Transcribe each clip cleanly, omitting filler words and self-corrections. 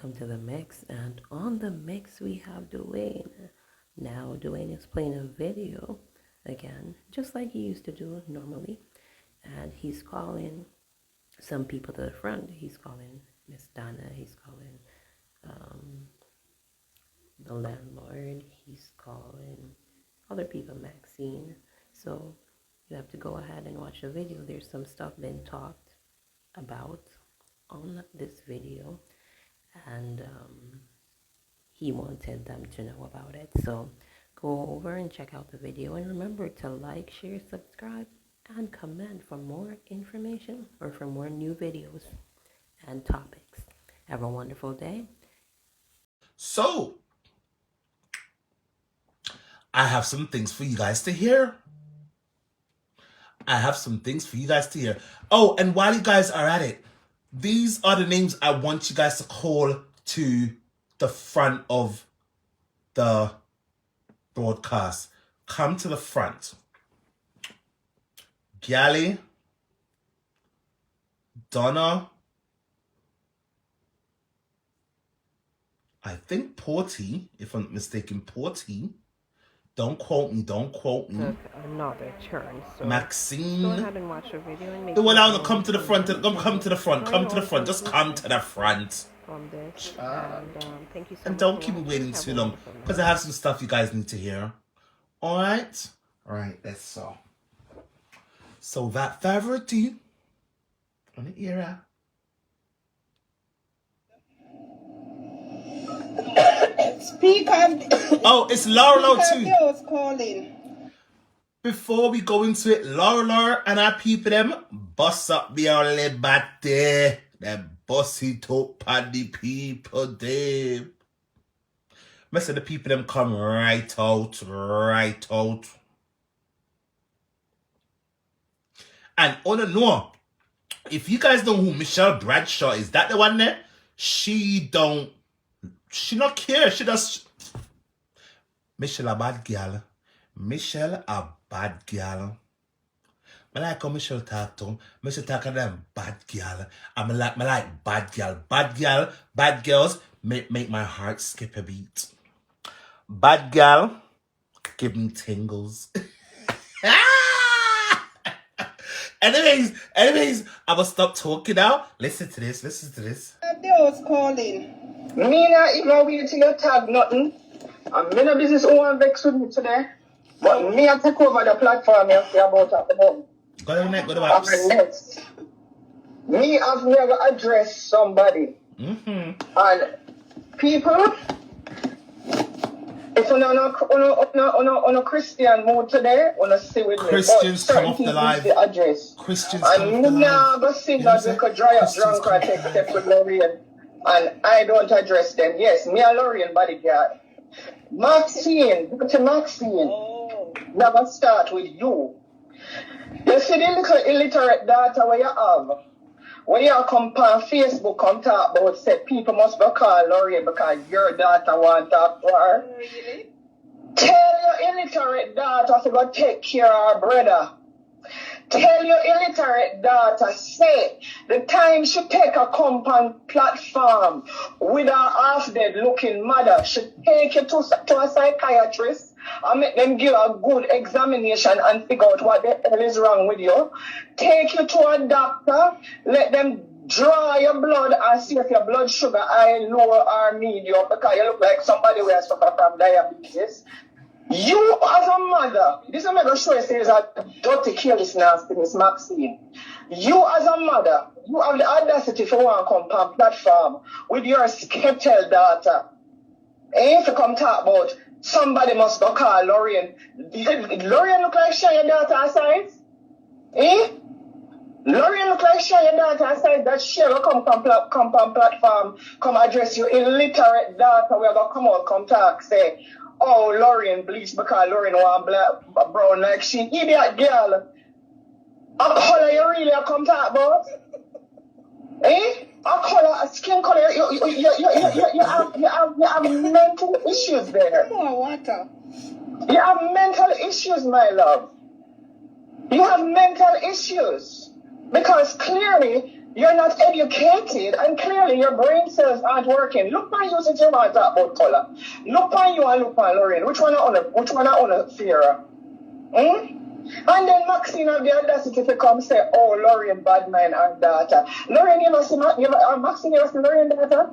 welcome to the mix. And on the mix, we have Dwayne. Now, Dwayne is playing a video again, just like he used to do normally. And he's calling some people to the front. He's calling Miss Donna. He's calling the landlord. He's calling other people, Maxine. So you have to go ahead and watch the video. There's some stuff been talked about on this video, and he wanted them to know about it. So go over and check out the video, and remember to like, share, subscribe, and comment for more information or for more new videos and topics. Have a wonderful day. So I have some things for you guys to hear. Oh, and while you guys are at it, these are the names I want you guys to call to the front of the broadcast. Come to the front. Gally, Donna, I think Porty, if I'm not mistaken, Porty. Don't quote me. Took another turn. So Maxine. go ahead and watch the video and make Well, now come to the front. Come to the front. Just come to the front. From this. And thank you so much. And don't keep me waiting too long, because I have some stuff you guys need to hear. All right, let's so. So without further ado, on the era. Speak of. Oh, it's Laura too. Calling. Before we go into it, Laura and our people them bust up the only batte. Them bossy talk paddy people them. Most of the people them come right out. And on a no, if you guys know who Michelle Bradshaw is, that the one there? She not care. She just Michelle a bad girl. I like how Michelle talk to him. Michelle talk to them bad girl. I like bad girl. Bad girls make my heart skip a beat. Bad girl give me tingles. Anyways, I will stop talking now. Listen to this. They was calling. Me not even waiting to tag nothing. I'm in a business who want vex with me today. But me I take over the platform you see about at the moment. Go to the next. Next. Me have never addressed somebody. And people, if on a Christian mood today, wanna see with Christians me. come off the live. Christians come off the live. I'm not gonna sing that we could dry up drunk or take step with Lorraine. And I don't address them. Yes, me and Lorraine bodyguard. Maxine, never start with you. You see the little illiterate data where you have. When you come on Facebook, come talk about say people must be called Lorraine because your daughter want to talk to her. Really? Tell your illiterate daughter to go take care of her brother. Tell your illiterate daughter, say, the time she take a compound platform with her half-dead looking mother, she take you to a psychiatrist and make them give a good examination and figure out what the hell is wrong with you. Take you to a doctor, let them draw your blood and see if your blood sugar high, low or medium, because you look like somebody who has suffered from diabetes. You as a mother, this is going to show you there's a dirty careless nastiness, Maxine. You as a mother, you have the audacity for one come on platform with your skeptical daughter. If you come talk about somebody must go call Lorraine. Lorraine look like she your daughter aside? Lorraine look like she your daughter aside that she will come on platform, come address your illiterate daughter, we're going to come out, come talk, say, oh, Lorraine bleach because Lorraine want black, brown like she. Idiot girl. A color you really come talk about? A color, a skin color. You have mental issues there. More water. You have mental issues, my love. You have mental issues. Because clearly, You're not educated, and clearly your brain cells aren't working. Look on you since you want to talk about color. Look on you and look on Lorraine. Which one I want to fear? And then Maxine have the audacity to come say, oh, Lorraine bad mind and daughter. Lorraine, you ever see Maxine, you ever see Lorraine daughter?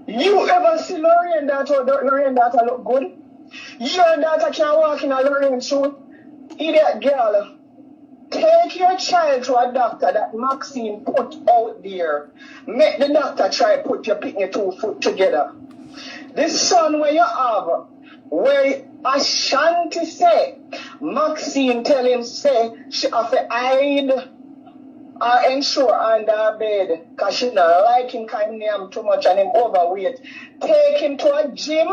You ever see Lorraine daughter look good? Your daughter can walk in a Lorraine shoe. Idiot girl. Take your child to a doctor that Maxine put out there. Make the doctor try put your picking 2 foot together. This son where you have, where Ashanti say, Maxine tell him say she have to hide or ensure under her bed because she not like him kind of too much and him overweight. Take him to a gym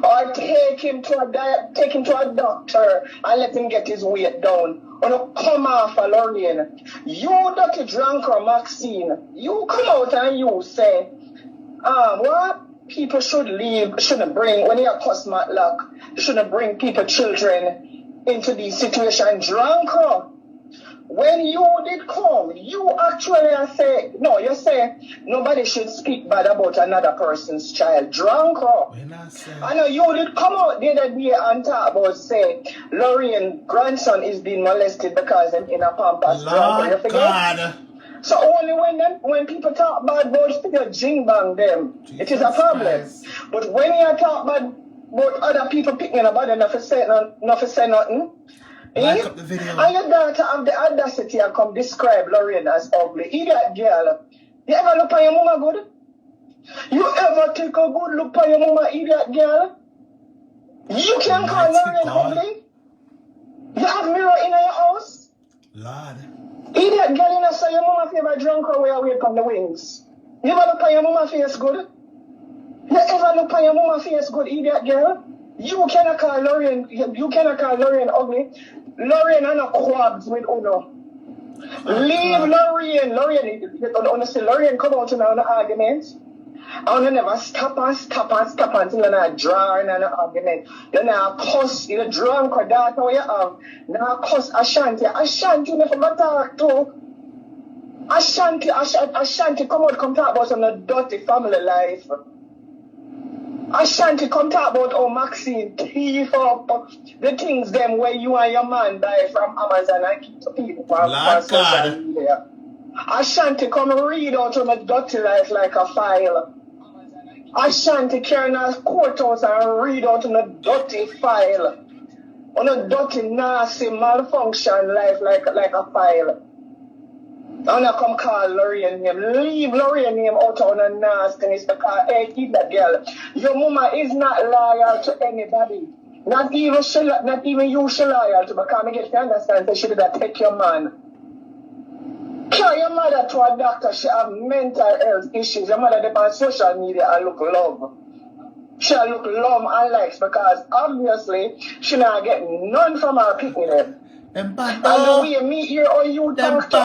or take him to a doctor and let him get his weight down. Or come off a Lorraine. You dirty drunker Maxine. You come out and you say, what people should leave, shouldn't bring, when you're cuss Matlock, shouldn't bring people, children into these situations. Drunker. When you did come, you actually say, no, you say nobody should speak bad about another person's child. Drunker. I know you did come out the other day and talk about, say, Lorraine grandson is being molested because I'm in a pampas. Drunker, you forget? God. So only when people talk bad about your jing bang them, Jesus it is a problem. Christ. But when you talk bad about other people picking about enough to say nothing, like up the video. And your daughter have the audacity to come describe Lorraine as ugly. Idiot girl. You ever look at your mama good? You ever take a good look at your mama, idiot girl? You can call Lorraine ugly? You have mirror in your house? Lord. Idiot girl, you know, so your mama favorite drunk away away from the wings. You ever look at your mama face good? You ever look at your mama face good, idiot girl? You cannot call Lorraine ugly. Lorraine and a quabs with Uno. Leave Lorraine. Honestly, Lorraine come out in an argument. And you never stop until you not draw in an argument. You not cuss, you drunk or daughter where you have. Now cuss Ashanti. Ashanti never talk to. Ashanti come talk about some dirty family life. Ashanti come talk about how Maxine thief up the things them where you and your man buy from Amazon and keep to people on social media. Ashanti come read out on a dirty life like a file. Ashanti carry in a courthouse and read out on a dirty file. On a dirty, nasty, malfunction life like a file. And I come call Lorraine name. Leave Lorraine name out on a nastiness because, hey, keep that girl. Your mama is not loyal to anybody. Not even you she loyal to, because I get to understand that she did that take your man. Carry your mother to a doctor, she have mental health issues. Your mother dep on social media and look love. She look love and likes because obviously she not getting none from her picking them. And the way me hear or you talk to